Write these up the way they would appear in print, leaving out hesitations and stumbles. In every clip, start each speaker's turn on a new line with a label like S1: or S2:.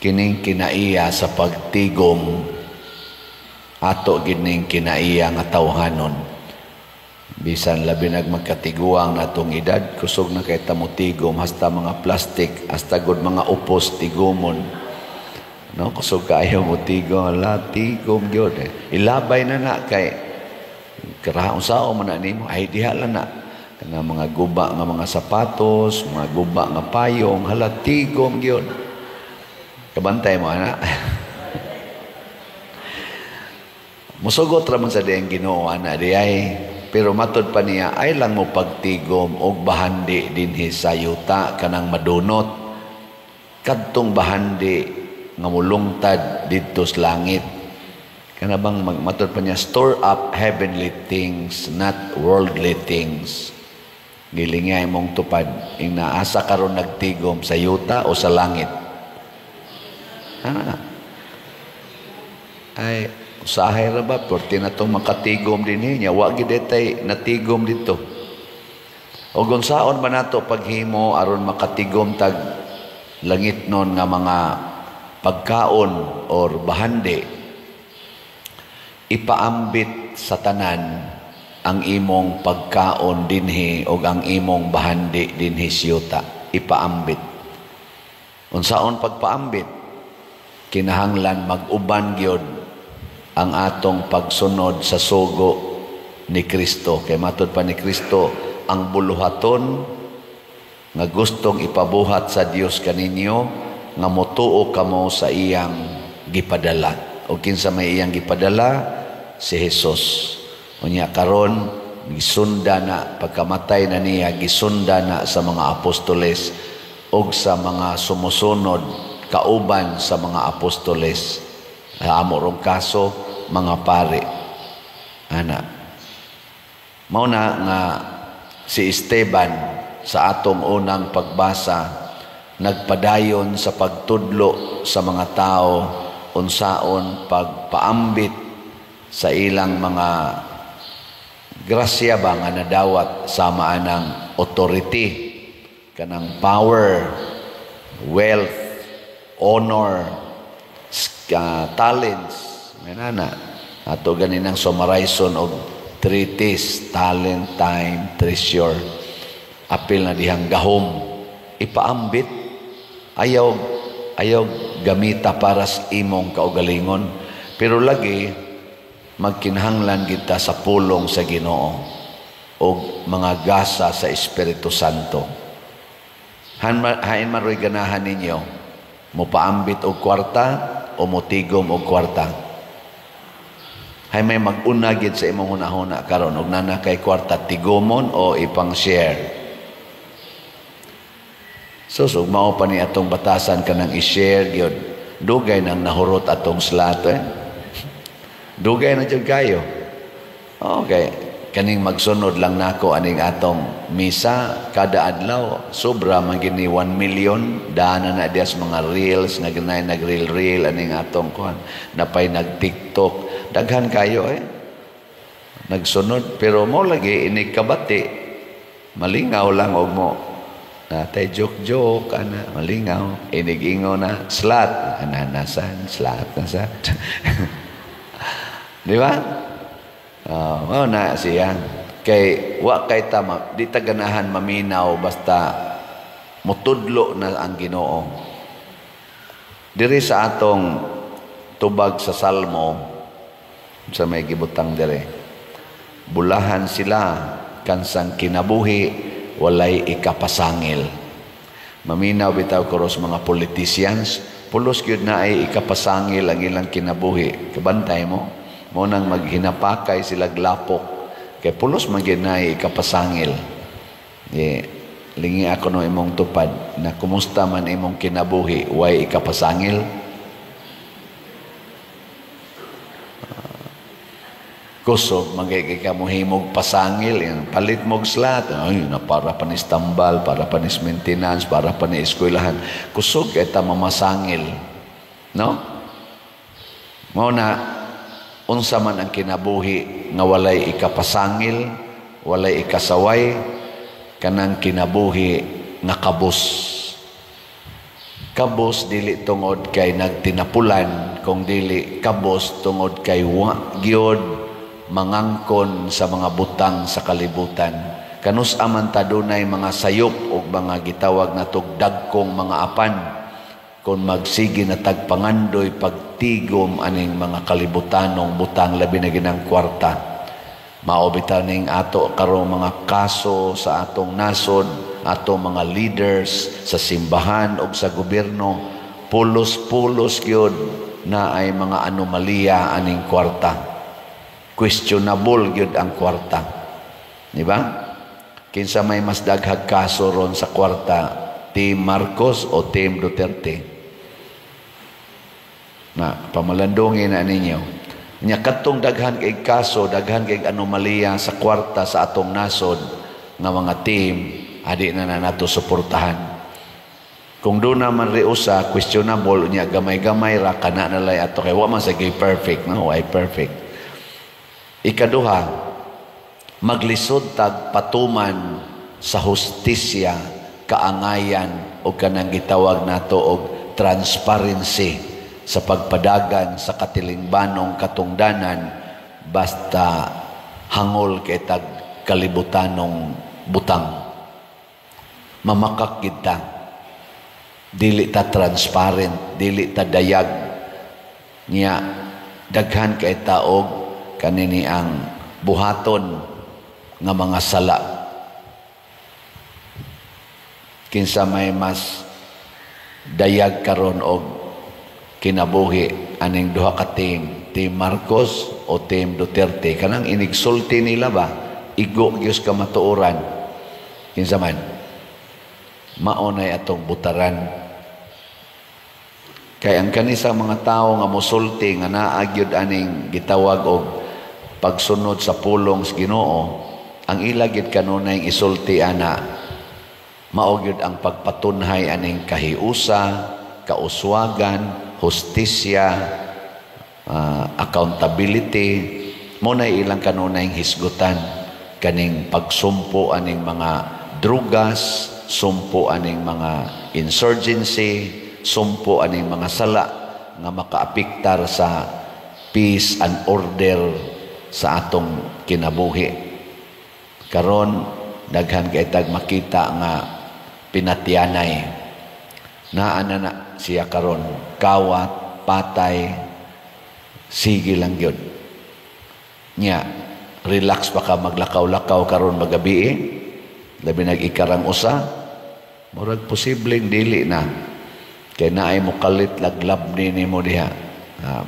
S1: kining kinaiya sa pagtigom ato gining kinaiya nga tawhanon. Bisan labi magkatiguang natong edad, kusog na kay tamutigom hasta mga plastic, hasta gud mga upos tigomon. No, kusog kayo mo tigom, tigom gyud. Ilabay na kay karaon sao man nimo, ay diha lang na. Kana mga guba nga mga sapatos, mga guba nga payong, tigom gyud. Kabantay mo ana. Musugot ra man sa diyang Ginoo ana diay, pero matod pa niya ay lang mo pagtigom og bahandi dinhi sa yuta kanang madunot kadtong bahandi nga mulungtad didto sa langit. Kana bang matod pa niya, store up heavenly things, not worldly things. Gilingay mong tupad ing naasa karon nagtigom sa yuta o sa langit. Ay usahay ra ba porti na itong makatigom din niya, wag gid tay natigom dito. O gunsaon ba nato paghimo aron makatigom tag langit non nga mga pagkaon or bahandi, ipaambit sa tanan ang imong pagkaon dinhi o ang imong bahandi dinhi siyuta, ipaambit. Unsaon pagpaambit? Kinahanglan mag-uban gyud ang atong pagsunod sa sugo ni Kristo. Kay matod pa ni Kristo, ang buluhaton nga gustong ipabuhat sa Dios kaninyo nga motuo kamo sa iyang gipadala. O kinsa may iyang gipadala? Si Jesus. Unya karon gisunda na pagkamatay na niya, gisunda na sa mga apostoles og sa mga sumusunod kauban sa mga apostoles. Amo rong kaso mga pare. Ana. Mao na nga si Esteban sa atong unang pagbasa nagpadayon sa pagtudlo sa mga tao unsaon pagpaambit sa ilang mga grasya ba nga nadawat sama anang authority, kanang power, wealth, honor, talents, manana. Ato ganinang summarizon og 3 T's, talent, time, treasure. Apil na dihang gahom, ipaambit, ayaw gamita para sa imong kaugalingon, pero lagi magkinahanglan kita sa pulong sa Ginoo o mga gasa sa Espiritu Santo. Hain maroy ganahan ninyo, mupaambit og kwarta o mutigom og kwarta. Hay may mag-unagid sa imong hunahuna karon og nana kay kwarta, tigomon o ipang-share. Susog mao pa ni atong batasan kanang i-share gyud. Dugay nang nahurot atong slot Dugay na dyan kayo. Okay. Kaning magsunod lang nako aning atong misa kada adlaw. Sobra man gini 1 million. Daan na dias mga reels. Nagnay nag-reel aning atong kuhan. Napay nag-TikTok. Daghan kayo nagsunod. Pero mo lagi inikabati. Malingaw lang og mo. Natay joke-joke. Malingaw. Inig-ingo na. Slat. Ananasan. Slat. Nasan. Di ba? Na siya. Kay wa kay tama, di ta ganahan maminaw basta mutudlo na ang Ginoo. Diri sa atong tubag sa Salmo sa may gibutang dire. Bulahan sila kansang kinabuhi walay ikapasangil. Maminaw bitaw kuros mga politicians, pulos gyud na ay ikapasangil ang ilang kinabuhi. Kabantay mo? Mo nang maghinapakay sila glapok kay pulos maginay ikapasangil. Lingi ako no imong tupad na kumusta man imong kinabuhi way ikapasangil. Kusog magiging ka mo himog pasangil, palit mog slat, ay na para panis tambal, para panis maintenance, para panis eskwelahan. Kusog eta mamasangil, no? Mao na unsa man ang kinabuhi nga walay ikapasangil, walay ikasaway, kanang kinabuhi nga kabus. Kabos dili tungod kay nagtinapulan, kung dili kabos tungod kay wa gyud mangangkon sa mga butang sa kalibutan. Kanus aman ta dunay mga sayop o mga gitawag na dagkong mga apan kung magsige na tagpangandoy pagtigom aning mga kalibutanong butang labi na ginang kwarta. Maobitan ning ato karong mga kaso sa atong nasod, atong mga leaders sa simbahan o sa gobyerno, pulos-pulos gyud na ay mga anomalya aning kwarta. Questionable gyud ang kwarta. Di ba? Kinsa may mas daghag kaso ron sa kwarta, Team Marcos o Team Duterte? Na pamalandungin na ninyo. Nya kadtong daghan kay kaso, daghan kay anomalya sa kwarta sa atong nasod nga mga team, adi na nato suportahan. Kung doon naman reusa, questionable, niya gamay-gamay ra, kana nalay ato, kaya wa man sa perfect, no? Why perfect? Ikaduha, maglisod tag patuman sa hustisya, kaangayan, o kanang gitawag nato og transparency sa pagpadagan sa katilingbanong katungdanan basta hangol kay tag kalibutanong butang. Mamakak kita, dili ta transparent, dili ta dayag niya, daghan kay taog kanini ang buhaton nga mga sala. Kinsa may mas dayag karon og kinabuhi aning duha ka team, Team Marcos o Team Duterte, kanang inigsulti nila ba, igo gyud ka matuoran, kinsa man maunay atong butaran. Kay ang kanisa mga tao nga mosulti nga naa gyud aning gitawag og pagsunod sa pulong sa Ginoo, ang ila gyud kanunay isulti ana mao gyud ang pagpatunhay aning kahiusa, kauswagan, hustisya, accountability, mo na ilang kanunay hisgutan kaning pagsumpo aning mga drugas, sumpo aning mga insurgency, sumpo aning mga sala nga makaapiktar sa peace and order sa atong kinabuhi. Karon daghan kay tag makita nga pinatyanay na siya karon, kawat, patay, sige lang yun. Nya, relax pa ka maglakaw-lakaw karon magabi, labi nag-ikarang usa, murag posibleng dili na. Kaya naay mo kalit laglab ni mo diha.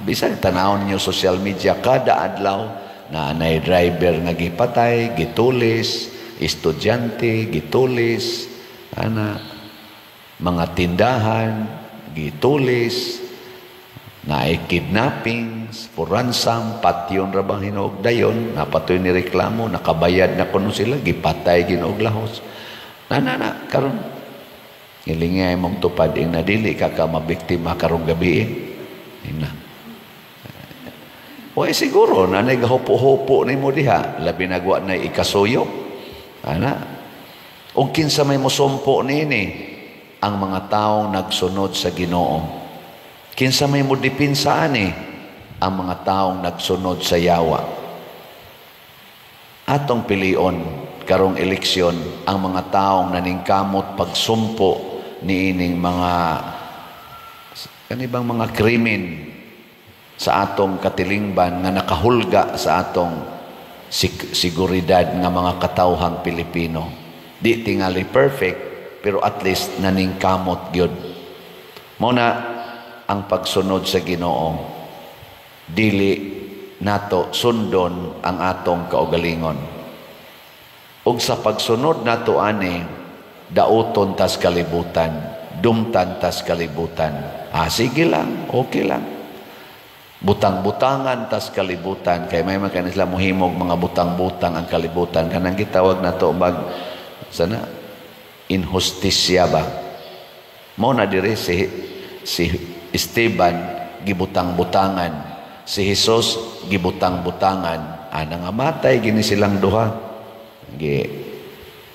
S1: Bisag tanawon niyo social media, kada adlaw, na anay driver nga gipatay, gitulis, estudyante, gitulis, mga tindahan, gitulis, na ay kidnapping, for ransom, patyon rabang hinuog dayon, napatoy ni reklamo, nakabayad na kuno sila, gipatay ginuog lahos. Karon ilingay mong tupad ing nadili ka mabiktima karong gabi. Ina. O siguro na nagahupo-hupo ni mo diha, labi nagwa na ikasuyo. O kinsa may mosumpo nini, ang mga taong nagsunod sa Ginoo. Kinsa may mudipinsaan ang mga taong nagsunod sa yawa. Atong pilion karong eleksyon ang mga taong naningkamot pagsumpo niining mga kanibang mga krimen sa atong katilingban nga nakahulga sa atong seguridad nga mga katawhang Pilipino. Di tingali perfect, pero at least naningkamot gyud. Muna ang pagsunod sa Ginoo, dili nato sundon ang atong kaugalingon. Ug sa pagsunod nato ani, dauton tas kalibutan, dumtan tas kalibutan. Sige lang, okay lang. Butang-butangan tas kalibutan, kay may makanisla mohimog mga butang-butang ang kalibutan, kanang gitawag nato sana inhustisya ba. Mo na dire si Esteban gibutang-butangan, si Jesus gibutang-butangan, nga matay gini silang duha.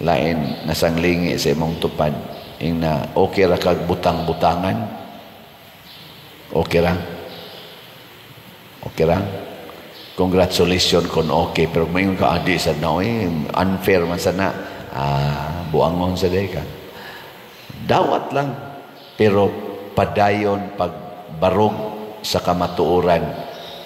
S1: Lain nasanglingi sa imong tupad. Ing na okay ra kag butang-butangan? Okay ra? Okay ra? Congratulations kung okay. Pero may ka adi sa na, unfair man sana. Buangon sa day ka. Dawat lang. Pero padayon pagbarog sa kamatuoran.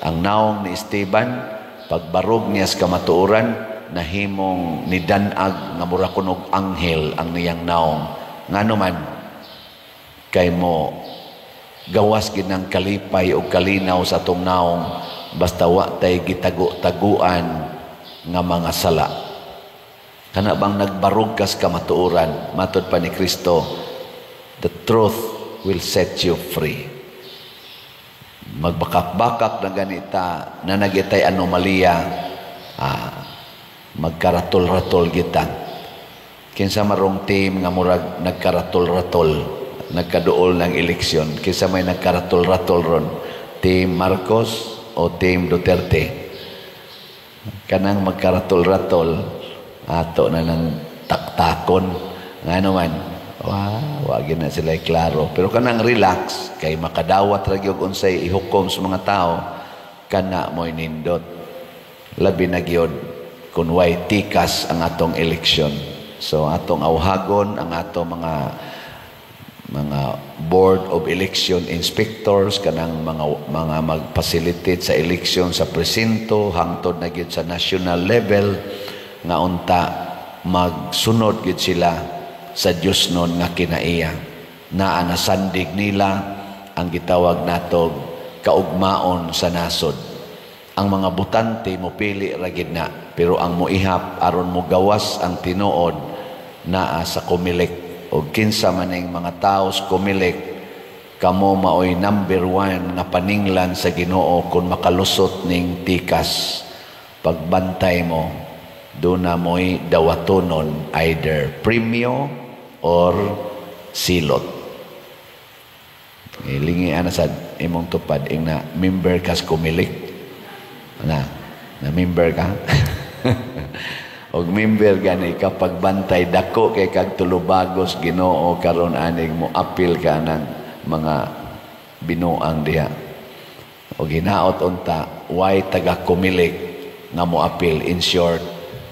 S1: Ang naong ni Esteban, pagbarog niya sa kamatuoran, nahimong nidanag nga mura kunog anghel ang niyang naong. Ngano man, kay mo gawas ginang kalipay o kalinaw sa tong naong, basta wa tay gitago-taguan nga mga sala. Kana bang nagbarog kas kamatuoran, matod pa ni Kristo, the truth will set you free. Magbakak-bakak na ganita, na nagitay anomalya, magkaratol-ratol kita. Kinsa marong team nga murag nagkaratol-ratol, nagkaduol ng eleksyon. Kinsa may nagkaratol-ratol ron, Team Marcos o Team Duterte. Kanang magkaratol-ratol, ato na ng taktakon. Nga naman, wag na sila klaro. Pero kanang relax, kay makadawat ra gyud unsay ihukom sa mga tao, kana mo'y nindot. Labi na gyud kung way tikas ang atong eleksyon. So atong awhagon ang atong mga board of election inspectors, kanang mga mag-facilitate sa eleksyon sa presinto hangtod na gyud sa national level, nga unta magsunod gyud sila sa Dios nun nga kinaiya. Naa nasandig nila ang gitawag natog kaugmaon sa nasod. Ang mga butante mopili ra gid na, pero ang moihap aron mo gawas ang tinuod naa sa kumilik. O kinsa maning mga taos kumilik, kamo maoy number 1 nga paninglan sa Ginoo kung makalusot ning tikas. Pagbantay mo, doon na mo'y dawatonon either premyo or silot. Ilingi ana sa imong tupad ing na member kas kumilik. Na member ka? Og member gani kapag bantay dako kay kag tulubagos Ginoo karon aning mo apil ka ng mga binuang diha. Og hinaot unta why taga kumilik nga mo apil. In short,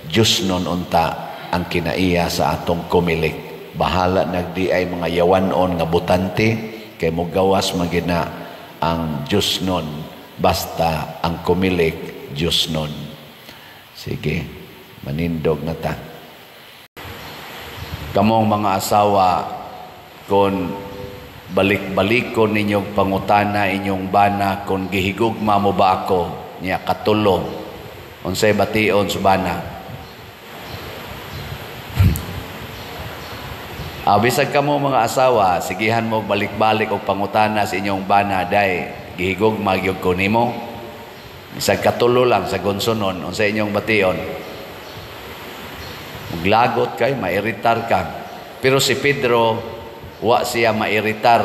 S1: Diyos nun unta ang kinaiya sa atong kumilik. Bahala nagdi ay mga yawanon nga butante, kay mo gawas magina ang Diyos nun, basta ang kumilik Diyos nun. Sige, manindog na ta. Kamong mga asawa, kung balik-balikon ninyong pangutana inyong bana, kung gihigugma mo ba ako, niya katulo, unsay bation sa bana. Bisag ka mo mga asawa, sigihan mo balik-balik o pangutana sa inyong bana, day, gihigog magyog ko nimo. Bisag katulo lang sa gonsonon, sa inyong bation. Maglagot kay, mairitar ka. Pero si Pedro, wa siya mairitar,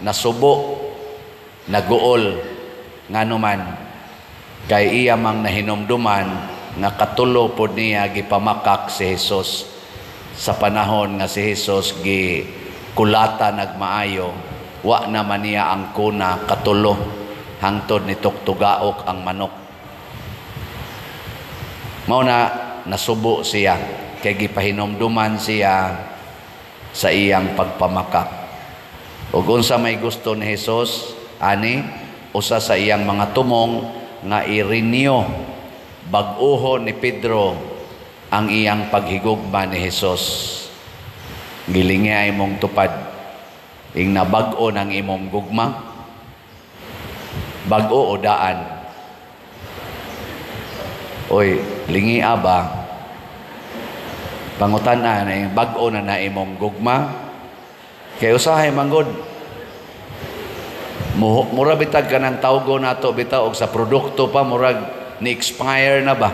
S1: nasubo, naguol, nga naman, kay iya mang nahinomduman, nga katulo po niya gipamakak si Jesus. Sa panahon nga si Jesus gi kulata nagmaayo, wa naman niya ang kuna katulo hangtod ni tuktugaok ang manok. Mao na nasubo siya kay gipahinomduman siya sa iyang pagpamakak. Ug unsa may gusto ni Jesus ani usa sa iyang mga tumong nga i-renew bag-uho ni Pedro ang iyang paghigugma ni Jesus. Gilingi ay mong tupad ing nabag-o ng imong gugma, bag-o o daan. Oy, lingi ba? Pangutan na yung bag-o na imong gugma. Kaya usahay manggod. Mura bitag ka ng tawgo nato bitaw og sa produkto pa murag ni-expire na ba?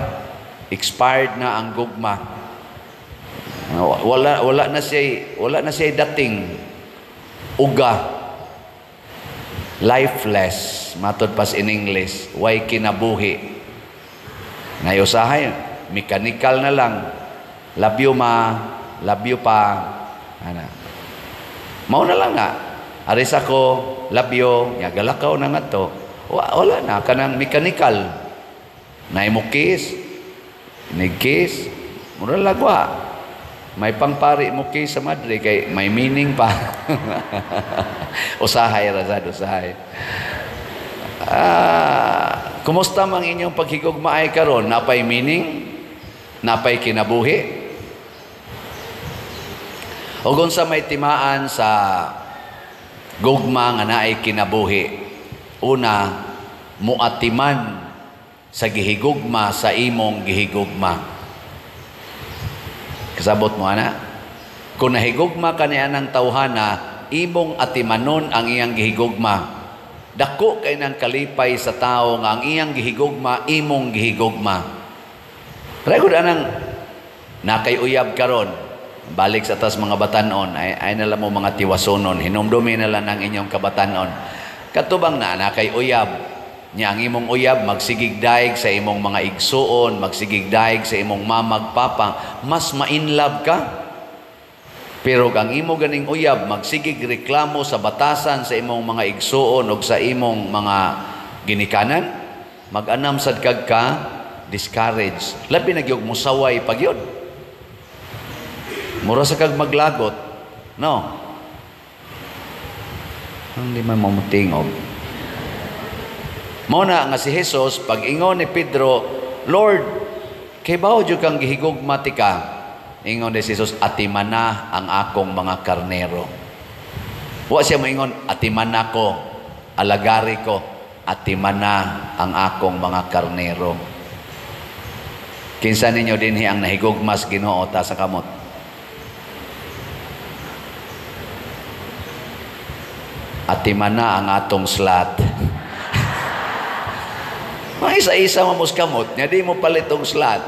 S1: Expired na ang gugma. Wala na siya dating uga, lifeless, matod pas in English, way kinabuhi. Nayusahay, mechanical na lang. Love you ma, love you pa. Ana. Mao na lang na. Aris ako, labyo, nga galakaw na nga to. Wala na, kanang mechanical. Naimukis, nigkis, mura lagwa. May pangpari mo kiss sa madre, kay may meaning pa. Usahay, Razad, usahay. Kumusta mang inyong paghigugma ay karon? Napay meaning? Napay kinabuhi? O kung sa may timaan sa gugma nga naay kinabuhi, una, muatiman sa gihigugma sa imong gihigugma. Kasabot mo, ana? Kung nahigugma ka niya ng tawhana, imong atimanon ang iyang gihigugma. Dako kay nang kalipay sa tao nga ang iyang gihigugma, imong gihigugma. Ragod anang nakay uyab karon, balik sa tas mga batanon, ay nala mo mga tiwasonon, hinumdumi na lang ang inyong kabatanon. Katubang na nakay uyab, niya ang imong uyab, magsigigdaig sa imong mga igsuon, magsigigdaig sa imong mamagpapa, mas ma-inlove ka. Pero ang imo ganing uyab, magsigig reklamo sa batasan sa imong mga igsuon o sa imong mga ginikanan, mag-anam sad kag ka, discourage. Labi na gyud musaway pagyud. Mura sa kag maglagot, no? Hindi man mamutingog. Muna nga si Jesus, pag ingon ni Pedro, Lord, kay bao jud kang gihigugma ti ka? Ingon ni Jesus, atimana ang akong mga karnero. Wa siya moingon, atimana ko, alagari ko, atimana ang akong mga karnero. Kinsa ninyo dinhi ang nahigugmas Ginoo ta sa kamot? Atimana ang atong slat. Mga isa-isa mo kamot, nga di mo palitong slat.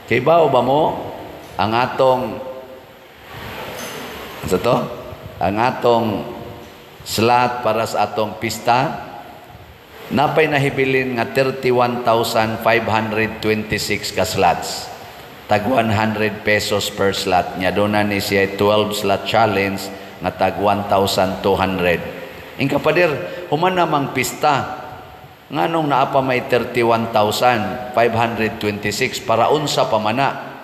S1: Kay bao ba mo ang atong ano to? Ang atong slat para sa atong pista, napay nahibilin nga 31,526 ka slots. Tag 100 pesos per slot. Nya doon na ni siya 12 slot challenge nga tag 1,200. Ingka pader, human namang pista. Nganong naapa may 31,526 para unsa pamana.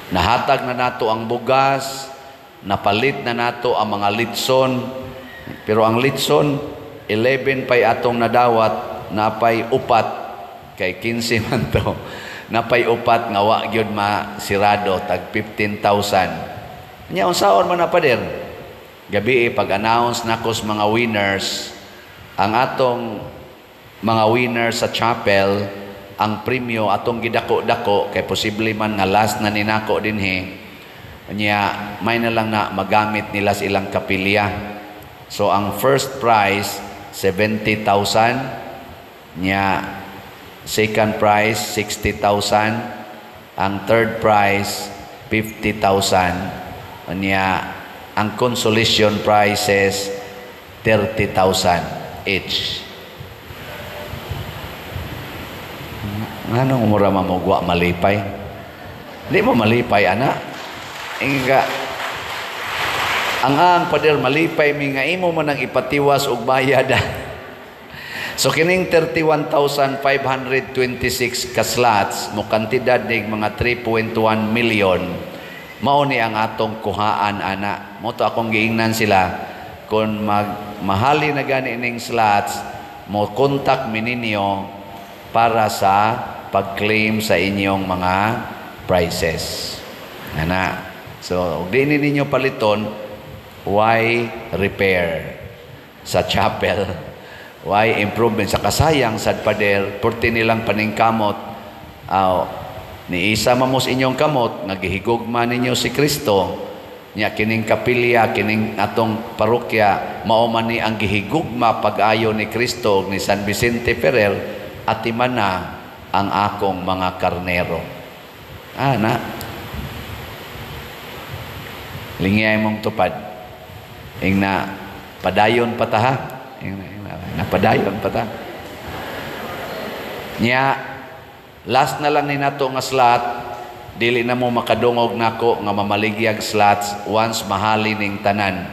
S1: Nahatag na nato ang bugas, napalit na nato ang mga litson, pero ang litson 11 pay atong nadawat, napay upat kay 15 man to. Napay upat nga wa gyud masirado tag 15,000. Nya unsaon man na pader? Gabi pag-announce nakos mga winners, ang atong mga winners sa chapel, ang premyo atong gidako-dako kay posible man nga last na ninako dinhi. Nya may na lang na magamit nila sa ilang kapilya. So ang first prize 70,000, nya second prize 60,000, ang third prize 50,000, nya ang consolation prizes 30,000 each. Anong umura mamugwa malipay? Di mo malipay, ana? Inga, ang pader malipay mi nga imo man ang ipatiwas og bayad. So kining 31,526 ka slots mo kantidad nig mga 3.1 million mao ni ang atong kuhaan, ana. Mo to akong giingnan sila kung magmahali na gani ning slots, mo contact mi ninyo para sa pag-claim sa inyong mga prizes. Ana. So, di ninyo paliton, why repair sa chapel? Why improvement sa kasayang sad pader, porti nilang paningkamot. Ni isa mamos inyong kamot, nagihigugma ninyo si Kristo, nya kining kapilya, kining atong parokya, mao man ni ang gihigugma pag-ayo ni Kristo ni San Vicente Ferrer, atiman na ang akong mga karnero. Na lingiyay mong tupad. Na padayon pa ta ha. Napadayon pa ta. Nya last na lang ni nato nga slot, dili na mo makadungog nako nga mamaligyag slots once mahali ning tanan.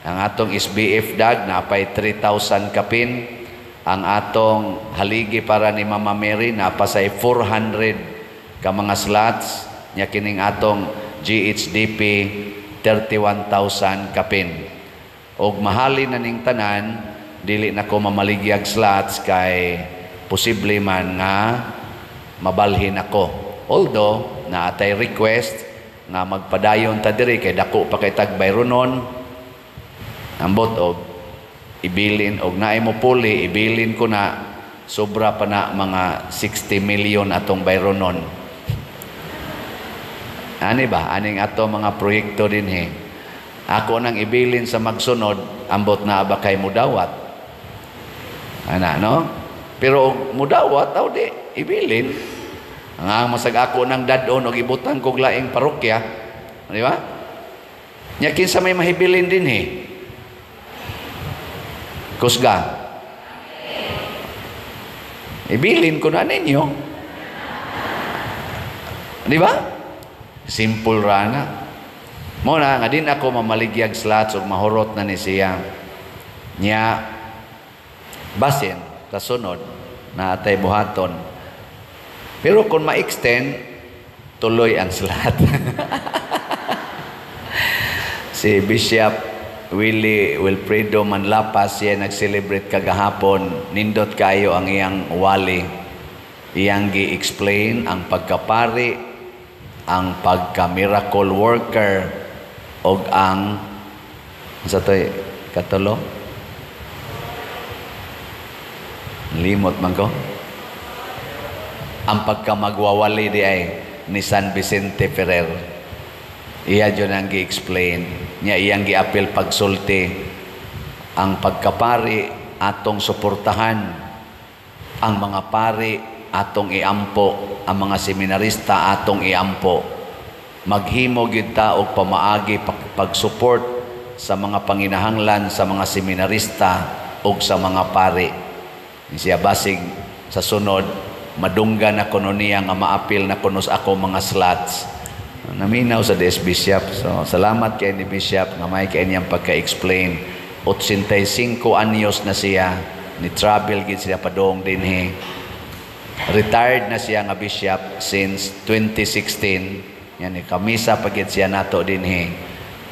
S1: Ang atong SBF dag napay 3,000 kapin. Ang atong haligi para ni Mama Mary napasay 400 ka mga slots. Nya kining atong GHDP 31,000 kapin. Og mahali na ning tanan, dili na ko mamaligyag slots kay posible man nga mabalhin ako. Although naatay request nga magpadayon ta diri kay dako pa kay tagbayronon. Ambot og ibilin og naay mo puli, ibilin ko na sobra pa na mga 60 million atong bayronon. Ani ba? Aning ato mga proyekto din he. Ako nang ibilin sa magsunod, ambot na ba kay mudawat? Ana, no? Pero mudawat, tao di, ibilin. Ang masag ako nang dadon o ibutang kog laing parokya. Di ba? Nya kinsa may mahibilin din he. Kusga. Ibilin ko na ninyo. Di ba? Simple rana. Muna, nga din ako mamaligyag slots o mahurot na ni siya. Nya, basin, kasunod, na atay buhaton. Pero kung ma-extend, tuloy ang slot. Si Bishop Wilfredo Manlapas, siya nag-celebrate kagahapon. Nindot kayo ang iyang wali. Iyang gi-explain ang pagkapari, ang pagka-miracle worker, o ang sa to'y katulo? Limot man ko. Ang pagka-magwawali di ay ni San Vicente Ferrer. Iya dyan ang gi-explain. Niya iyang gi-apil pagsulti. Ang pagkapari atong suportahan. Ang mga pari atong iampo. Ang mga seminarista atong iampo. Maghimo gyud ta og pamaagi pag-support sa mga panginahanglan sa mga seminarista ug sa mga pari. Siya basig sa sunod madunggan na kuno niya nga maapil na kuno sa ako mga slots. Naminaw sa DS Bishop. So salamat kay ni Bishop nga may kay niyang pagka-explain. 85 anyos na siya, ni travel gid siya padong dinhi. Retired na siya nga bishop since 2016. Yan, kamisa pagit siya nato dinhi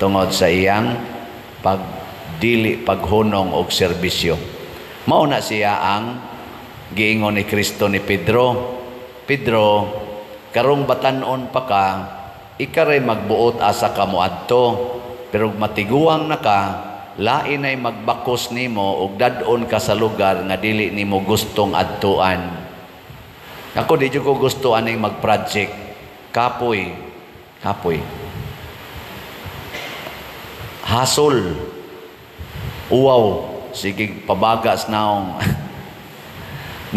S1: tungod sa iyang paghunong og serbisyo. Mao na siya ang giingon ni Kristo ni Pedro. Pedro, karong batan-on pa ka, ikaray magbuot asa ka moadto, pero matiguang na ka, lain ay magbakos nimo og dadon ka sa lugar nga dili nimo gustong adtuan. Ako di ko gusto aning mag-project. Kapoy. Hasol. Uwaw. Sige, pabagas naong.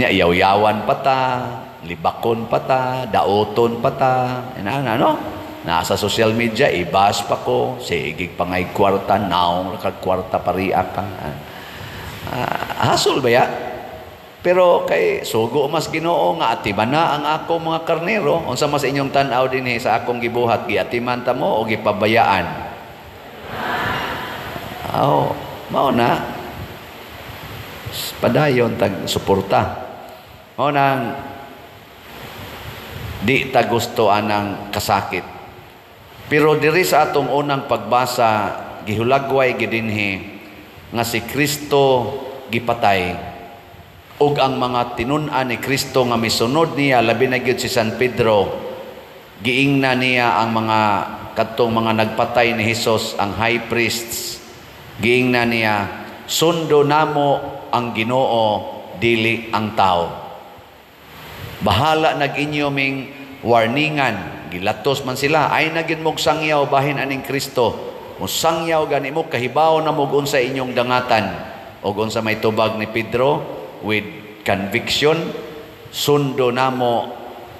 S1: Nya, yaw-yawan pa ta, libakon pa ta, daoton pa ta. No? Nasa social media, ibas pa ko. Sige, pangay kwarta, naong kwarta pariya ka. Hasol ba ya? Pero kay sugo mas Ginoo nga atiman na ang ako mga karnero. Unsa mas inyong tan-aw dinhi sa akong gibuhat, giatiman ta mo o gipabayaan? Mao na. Padayon tag suporta. Mao nang di ta gusto anang kasakit. Pero diri sa atong unang pagbasa, gihulagway gidinhi nga si Kristo gipatay. Ug ang mga tinun-an ni Kristo nga misunod niya, labi na gyud si San Pedro, giingna niya ang mga kadtong mga nagpatay ni Hesus, ang high priests. Giingna niya, sundo namo ang Ginoo, dili ang tao. Bahala nag-inyo ming warningan, gilatos man sila, ay nagin mog sangyaw bahin aning Kristo. Kung sangyaw gani mo, kahibaw na mog unsa inyong dangatan. O unsa may tubag ni Pedro, with conviction, sundo namo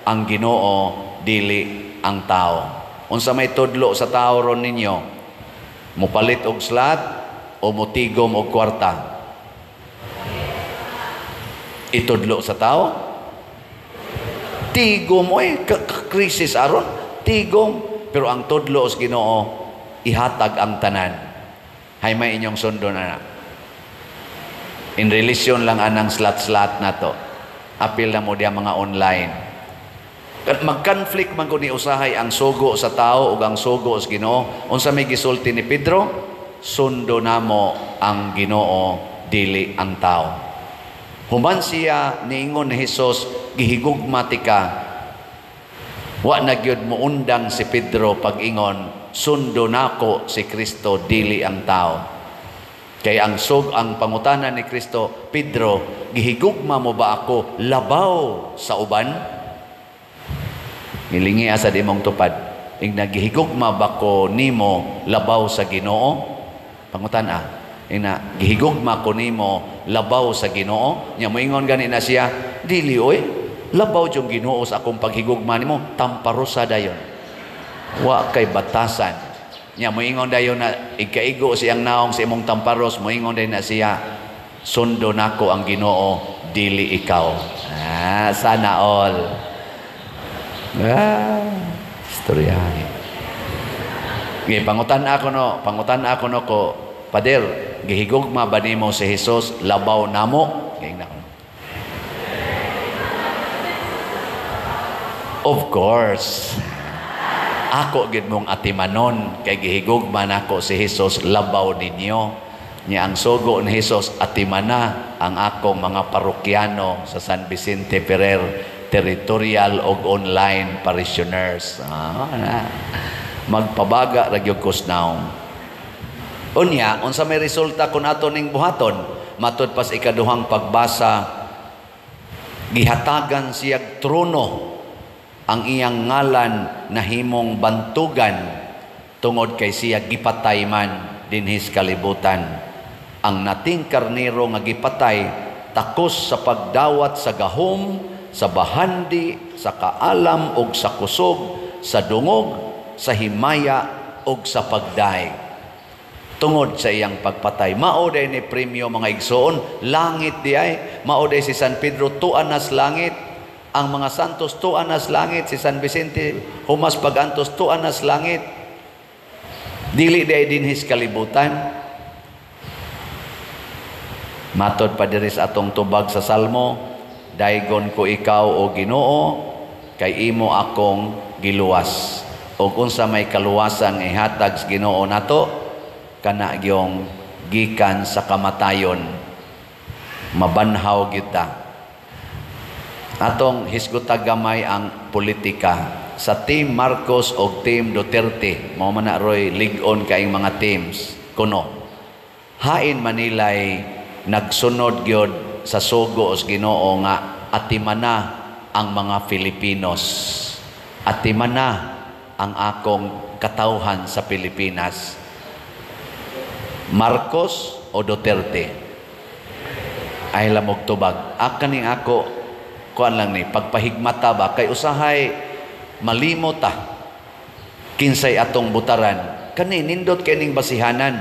S1: ang Ginoo, dili ang tao. Unsa may tudlo sa tao ron ninyo? Mupalit og slot o mutigom og kwarta? Itudlo sa tao? Tigom, krisis aron, tigom. Pero ang tudlo sa Ginoo, ihatag ang tanan. Hay may inyong sundo na. In relation lang anang slot-slot na to. Apil na mo diya mga online. Mag-conflict man ko ni usahay ang sugo sa tao o ang sugo sa Ginoo. Unsa may gisulti ni Pedro, sundo namo ang Ginoo, dili ang tao. Human siya niingon ni Hesus, gihigugmatika. Wa na gyud mo undang si Pedro pag-ingon, sundo nako si Kristo, dili ang tao. Kay ang pangutanan ni Kristo, Pedro, gihigugma mo ba ako labaw sa uban? Nilingi asa di mong tupad. Ing nagihigugma ba ko nimo labaw sa Ginoo? Pangutana. Ina gihigugma ko nimo labaw sa Ginoo? Nya moingon gani na siya, dili oy. Labaw yung Ginoo sa akong paghigugma nimo, tamparusa dayon. Wa kay batasan. Nya moingon dayon na ikaigo siyang naong sa imong tamparos, moingon dayon na siya, sundo nako ang Ginoo, dili ikaw. Sana all. Istoryahe. Pangutan ako no ko, Pader, gihigugma ba nimo si Hesus labaw namo? Of course. Ako gid mong atimanon kay gihigugma nako si Hesus labaw ninyo. Nya ang sugo ni Hesus atimana ang akong mga parokyano sa San Vicente Ferrer territorial og online parishioners. Magpabaga ra gyud kusnaw. Unya, unsa may resulta kun ato ning buhaton? Matud pas ikaduhang pagbasa, gihatagan siyag trono ang iyang ngalan nahimong bantugan tungod kay siya gipatay man dinhis kalibutan. Ang nating karnero nga gipatay takos sa pagdawat sa gahom, sa bahandi, sa kaalam og sa kusog, sa dungog, sa himaya og sa pagday. Tungod sa iyang pagpatay. Mao day ni premyo mga igsoon, langit di ay. Mao day si San Pedro tuan nas langit. Ang mga santos tuan nas langit, si San Vicente humas pagantos tuan nas langit. Dili day dinhis kalibutan. Matod pa diri sa atong tubag sa Salmo, daygon ko ikaw o Ginoo, kay imo akong giluwas. O unsa may kaluwasan nga ihatag sa Ginoo nato, kana gyong gikan sa kamatayon, mabanhaw kita. Atong hisgutag gamay ang politika. Sa Team Marcos o Team Duterte, mao man na roy lig-on kaing mga teams kuno. Hain Manilay nagsunod gyud sa sugo sa Ginoo nga atimana ang mga Filipinos. Atimana ang akong katawhan sa Pilipinas. Marcos o Duterte? Ay lamog tubag. Kaning ako kuan lang ni pagpahigmata ba kay usahay malimot kinsay atong butaran. Kani nindot kay ning basihanan.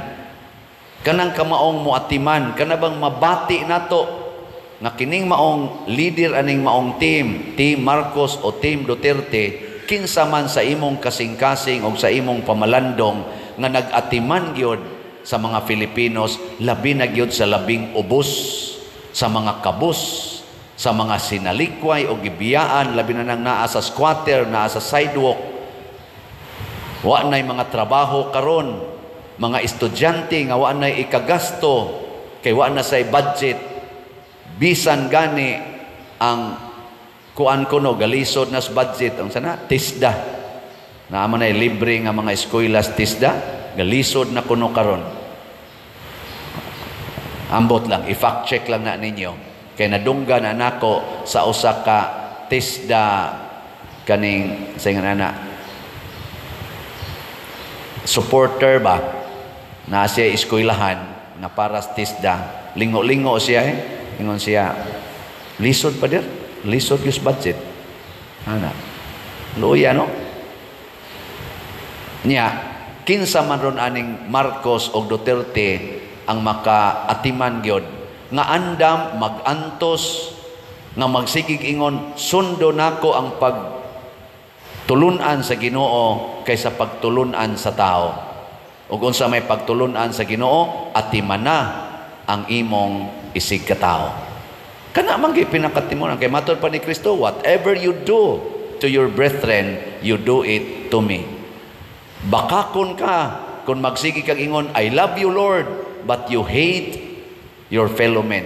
S1: Kanang kamaong muatiman, kana bang mabati nato nga kining maong leader aning maong team Marcos o Team Duterte, kinsa man sa imong kasing-kasing o sa imong pamalandong nga nag-atiman gyud sa mga Filipinos, labi na gyud sa labing ubos, sa mga kabus, sa mga sinalikway o gibiyaan, labi na nang naa sa squatter, naa sa sidewalk. Wa nay mga trabaho karon, mga estudyante nga wa na ikagasto kay wa na say budget, bisan gani ang kuan kuno galisod nas budget ang sana TISDA na man ay libre nga mga eskwela's TISDA galisod na kuno karon. Ambot lang i-fact check lang na ninyo kay nadunggan na nako sa usa ka TISDA kaning sa nga supporter ba na siya eskwelahan na para sa TISDA, lingo-lingo siya ingon siya, lisod pa dir, lisod yung budget. Luya no? Niya, kinsa man ron aning Marcos o Duterte ang makaatiman gyud nga andam magantos nga magsigig ingon sundo nako ang pagtulunan sa Ginoo kaysa pagtulunan sa tao. ug unsa may pagtulunan sa Ginoo atimana ang imong isig katao. Kana man gyud pinakatimunan kay matud pa ni Kristo, whatever you do to your brethren, you do it to me. Bakakon ka kung magsigi kang ingon, I love you Lord, but you hate your fellow men.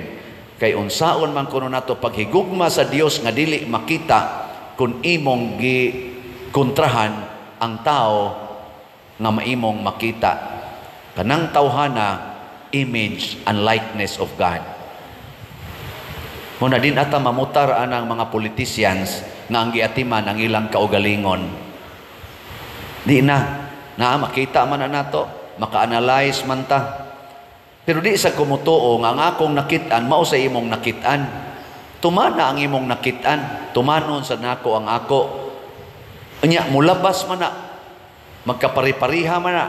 S1: Kay unsaon man kuno nato paghigugma sa Dios nga dili makita kung imong gi kontrahan ang tao nga maimong makita. Kanang tawhana, image and likeness of God. Muna din ata mamutar anang mga politicians nga ang giatiman ang ilang kaugalingon. Di na makita man na nato, maka-analyze man ta. Pero di sa kumutuo nga ang akong nakitaan, mao sa imong nakitaan. Tumana ang imong nakitaan, tumanon sa nako ang ako. Unya, mulabas man na, magkapari-pariha man na.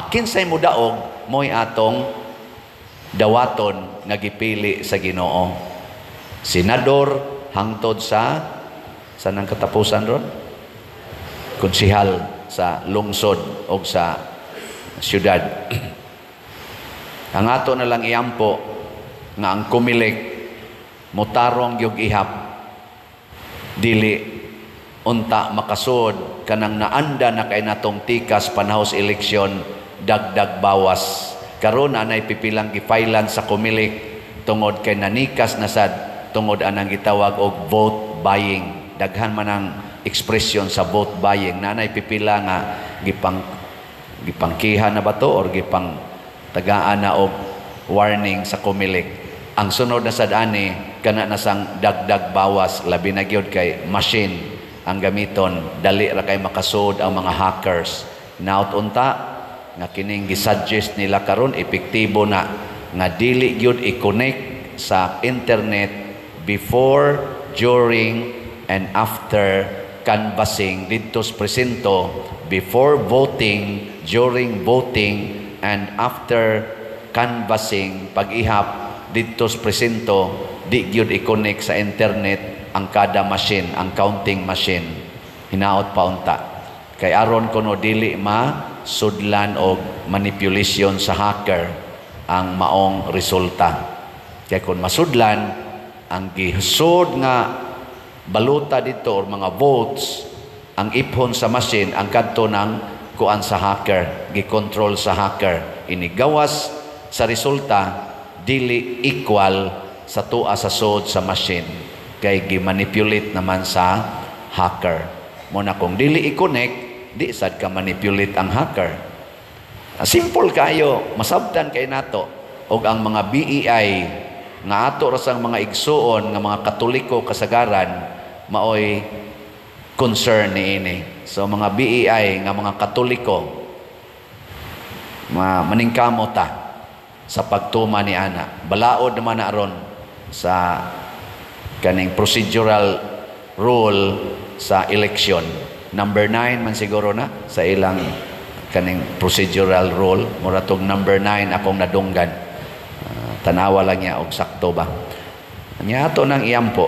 S1: Kinsay mo daog, mo'y atong dawaton nga gipili sa Ginoo. Senador hangtod sa sanang katapusan ron? Konsihal sa lungsod o sa syudad. Ang ato na lang iampo nga ang kumilik mutarong yung ihap dili unta makasod kanang naanda na kay natong tikas panahos eleksyon dagdag bawas. Karon anay pipilang gifailan sa kumilik tungod kay nanikas na sad tungod anang gitawag og vote buying. Daghan man ang ekspresyon sa vote buying. Nanay pipila nga gipangkihan na ba to or gipang tagaan na og warning sa kumilik. Ang sunod na sad ani kana na sang dagdag bawas labi na gyud kay machine ang gamiton, dali ra kay makasud ang mga hackers. Naut unta nga kining gisuggest nila karon epektibo na nga dili gyud i-connect sa internet before, during and after canvassing didto sa presinto, before voting, during voting and after canvassing pag-ihap didto sa presinto, di gyud i-connect sa internet ang kada machine, ang counting machine. Hinaot pa unta kay aron kuno dili masudlan og manipulation sa hacker ang maong resulta. Kay kung masudlan ang gihisod nga baluta dito or mga votes ang iphon sa machine ang kadto ng kuan sa hacker, gikontrol sa hacker, inigawas sa resulta dili equal sa tua sa sod sa machine kay gimanipulate naman sa hacker. Muna kung dili i-connect, di sad ka manipulate ang hacker. Simple kayo, masabtan kay nato og ang mga BEI nga ato rasang mga igsuon nga mga Katoliko kasagaran maoy concern niini. So mga BEI nga mga Katoliko maningkamo ta sa pagtuma ni ana. Balaod naman na ron sa kaning procedural rule sa election. Number 9 man siguro na sa ilang kaning procedural rule. Muratog number 9 akong nadunggan. Tanawa lang niya og sakto ba. Nya ato nang iyampo